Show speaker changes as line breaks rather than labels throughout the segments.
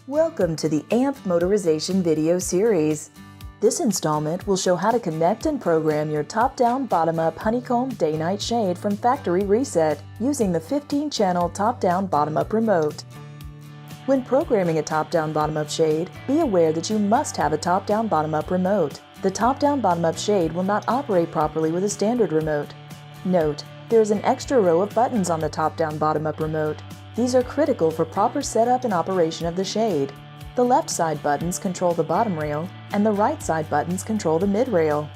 Welcome to the AMP Motorization video series. This installment will show how to connect and program your top-down, bottom-up honeycomb day-night shade from factory reset using the 15-channel top-down, bottom-up remote. When programming a top-down, bottom-up shade, be aware that you must have a top-down, bottom-up remote. The top-down, bottom-up shade will not operate properly with a standard remote. Note, there is an extra row of buttons on the top-down, bottom-up remote. These are critical for proper setup and operation of the shade. The left side buttons control the bottom rail, and the right side buttons control the mid rail.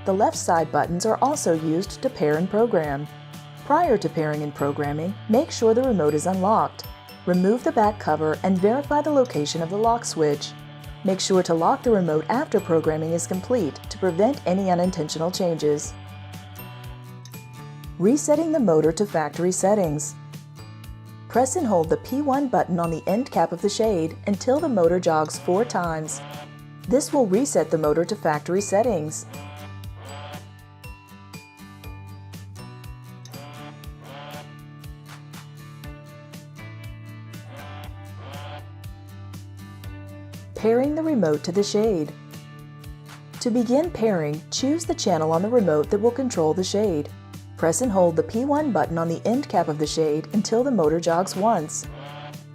The left side buttons are also used to pair and program. Prior to pairing and programming, make sure the remote is unlocked. Remove the back cover and verify the location of the lock switch. Make sure to lock the remote after programming is complete to prevent any unintentional changes. Resetting the motor to factory settings. Press and hold the P1 button on the end cap of the shade until the motor jogs 4 times. This will reset the motor to factory settings. Pairing the remote to the shade. To begin pairing, choose the channel on the remote that will control the shade. Press and hold the P1 button on the end cap of the shade until the motor jogs once.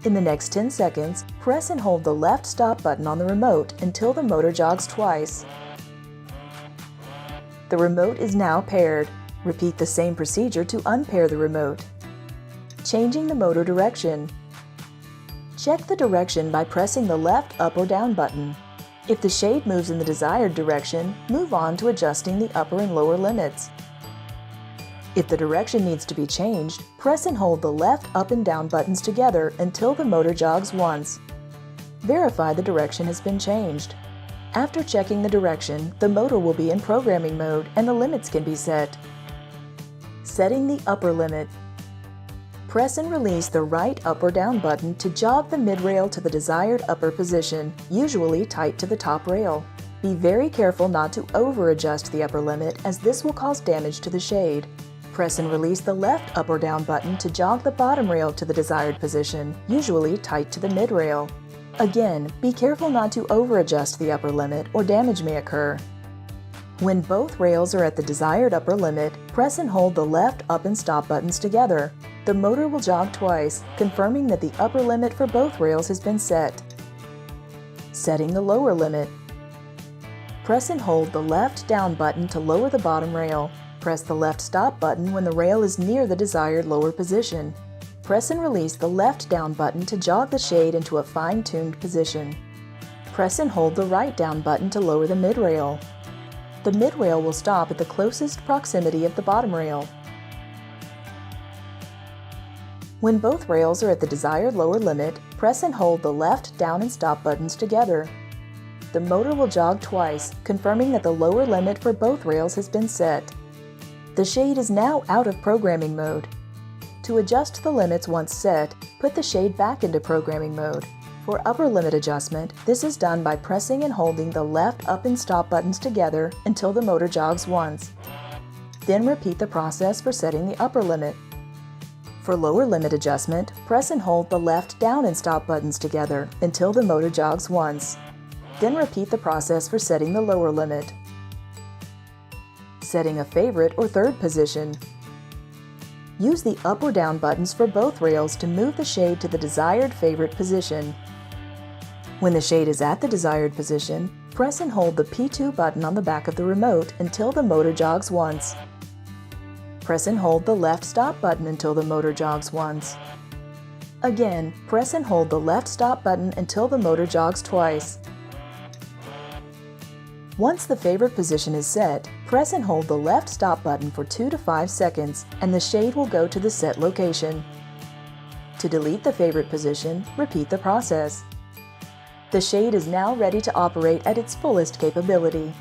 In the next 10 seconds, press and hold the left stop button on the remote until the motor jogs twice. The remote is now paired. Repeat the same procedure to unpair the remote. Changing the motor direction. Check the direction by pressing the left up or down button. If the shade moves in the desired direction, move on to adjusting the upper and lower limits. If the direction needs to be changed, press and hold the left up and down buttons together until the motor jogs once. Verify the direction has been changed. After checking the direction, the motor will be in programming mode and the limits can be set. Setting the upper limit. Press and release the right up or down button to jog the mid-rail to the desired upper position, usually tight to the top rail. Be very careful not to over-adjust the upper limit as this will cause damage to the shade. Press and release the left up or down button to jog the bottom rail to the desired position, usually tight to the mid rail. Again, be careful not to over-adjust the upper limit or damage may occur. When both rails are at the desired upper limit, press and hold the left up and stop buttons together. The motor will jog twice, confirming that the upper limit for both rails has been set. Setting the lower limit. Press and hold the left down button to lower the bottom rail. Press the left stop button when the rail is near the desired lower position. Press and release the left down button to jog the shade into a fine-tuned position. Press and hold the right down button to lower the mid-rail. The mid-rail will stop at the closest proximity of the bottom rail. When both rails are at the desired lower limit, press and hold the left down and stop buttons together. The motor will jog twice, confirming that the lower limit for both rails has been set. The shade is now out of programming mode. To adjust the limits once set, put the shade back into programming mode. For upper limit adjustment, this is done by pressing and holding the left up and stop buttons together until the motor jogs once. Then repeat the process for setting the upper limit. For lower limit adjustment, press and hold the left down and stop buttons together until the motor jogs once. Then repeat the process for setting the lower limit. Setting a favorite or third position. Use the up or down buttons for both rails to move the shade to the desired favorite position. When the shade is at the desired position, press and hold the P2 button on the back of the remote until the motor jogs once. Press and hold the left stop button until the motor jogs once. Again, press and hold the left stop button until the motor jogs twice. Once the favorite position is set, press and hold the left stop button for 2 to 5 seconds and the shade will go to the set location. To delete the favorite position, repeat the process. The shade is now ready to operate at its fullest capability.